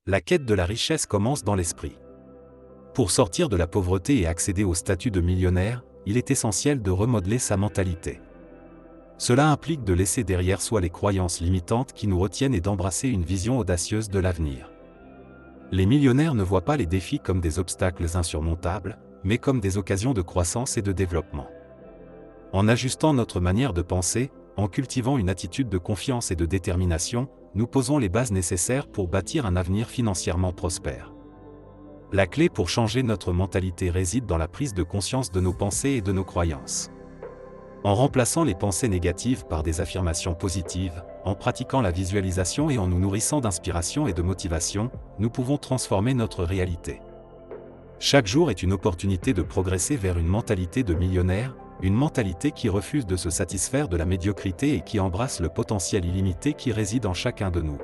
La quête de la richesse commence dans l'esprit. Pour sortir de la pauvreté et accéder au statut de millionnaire, il est essentiel de remodeler sa mentalité. Cela implique de laisser derrière soi les croyances limitantes qui nous retiennent et d'embrasser une vision audacieuse de l'avenir. Les millionnaires ne voient pas les défis comme des obstacles insurmontables, mais comme des occasions de croissance et de développement. En ajustant notre manière de penser, en cultivant une attitude de confiance et de détermination, nous posons les bases nécessaires pour bâtir un avenir financièrement prospère. La clé pour changer notre mentalité réside dans la prise de conscience de nos pensées et de nos croyances. En remplaçant les pensées négatives par des affirmations positives, en pratiquant la visualisation et en nous nourrissant d'inspiration et de motivation, nous pouvons transformer notre réalité. Chaque jour est une opportunité de progresser vers une mentalité de millionnaire, une mentalité qui refuse de se satisfaire de la médiocrité et qui embrasse le potentiel illimité qui réside en chacun de nous.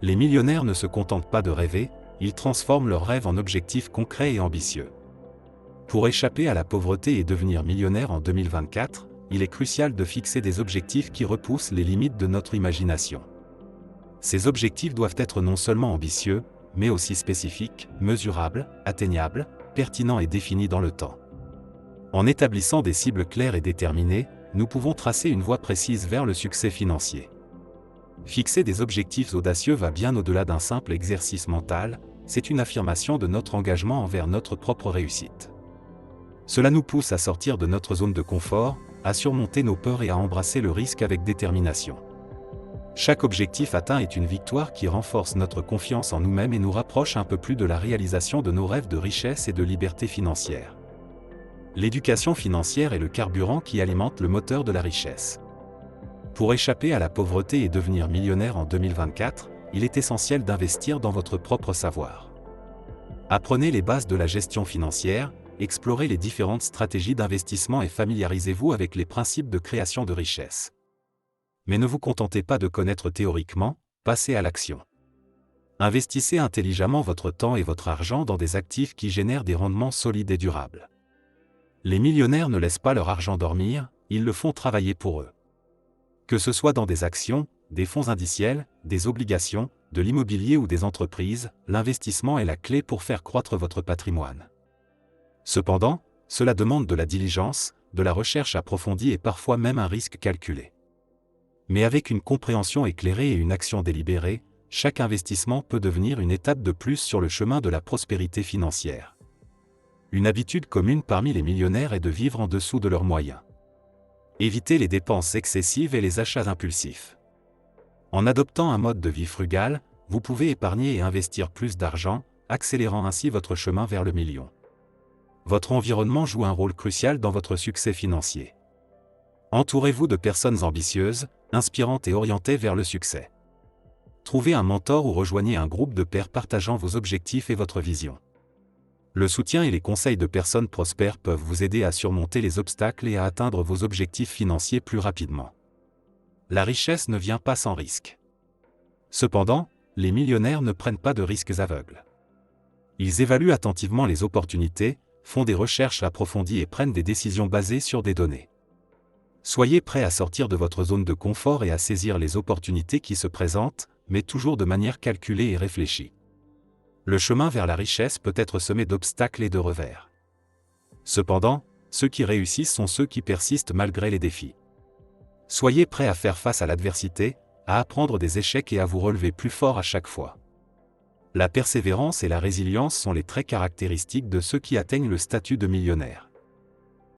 Les millionnaires ne se contentent pas de rêver, ils transforment leurs rêves en objectifs concrets et ambitieux. Pour échapper à la pauvreté et devenir millionnaire en 2024, il est crucial de fixer des objectifs qui repoussent les limites de notre imagination. Ces objectifs doivent être non seulement ambitieux, mais aussi spécifiques, mesurables, atteignables, pertinents et définis dans le temps. En établissant des cibles claires et déterminées, nous pouvons tracer une voie précise vers le succès financier. Fixer des objectifs audacieux va bien au-delà d'un simple exercice mental, c'est une affirmation de notre engagement envers notre propre réussite. Cela nous pousse à sortir de notre zone de confort, à surmonter nos peurs et à embrasser le risque avec détermination. Chaque objectif atteint est une victoire qui renforce notre confiance en nous-mêmes et nous rapproche un peu plus de la réalisation de nos rêves de richesse et de liberté financière. L'éducation financière est le carburant qui alimente le moteur de la richesse. Pour échapper à la pauvreté et devenir millionnaire en 2024, il est essentiel d'investir dans votre propre savoir. Apprenez les bases de la gestion financière, explorez les différentes stratégies d'investissement et familiarisez-vous avec les principes de création de richesse. Mais ne vous contentez pas de connaître théoriquement, passez à l'action. Investissez intelligemment votre temps et votre argent dans des actifs qui génèrent des rendements solides et durables. Les millionnaires ne laissent pas leur argent dormir, ils le font travailler pour eux. Que ce soit dans des actions, des fonds indiciels, des obligations, de l'immobilier ou des entreprises, l'investissement est la clé pour faire croître votre patrimoine. Cependant, cela demande de la diligence, de la recherche approfondie et parfois même un risque calculé. Mais avec une compréhension éclairée et une action délibérée, chaque investissement peut devenir une étape de plus sur le chemin de la prospérité financière. Une habitude commune parmi les millionnaires est de vivre en dessous de leurs moyens. Évitez les dépenses excessives et les achats impulsifs. En adoptant un mode de vie frugal, vous pouvez épargner et investir plus d'argent, accélérant ainsi votre chemin vers le million. Votre environnement joue un rôle crucial dans votre succès financier. Entourez-vous de personnes ambitieuses, inspirantes et orientées vers le succès. Trouvez un mentor ou rejoignez un groupe de pairs partageant vos objectifs et votre vision. Le soutien et les conseils de personnes prospères peuvent vous aider à surmonter les obstacles et à atteindre vos objectifs financiers plus rapidement. La richesse ne vient pas sans risque. Cependant, les millionnaires ne prennent pas de risques aveugles. Ils évaluent attentivement les opportunités, font des recherches approfondies et prennent des décisions basées sur des données. Soyez prêts à sortir de votre zone de confort et à saisir les opportunités qui se présentent, mais toujours de manière calculée et réfléchie. Le chemin vers la richesse peut être semé d'obstacles et de revers. Cependant, ceux qui réussissent sont ceux qui persistent malgré les défis. Soyez prêts à faire face à l'adversité, à apprendre des échecs et à vous relever plus fort à chaque fois. La persévérance et la résilience sont les traits caractéristiques de ceux qui atteignent le statut de millionnaire.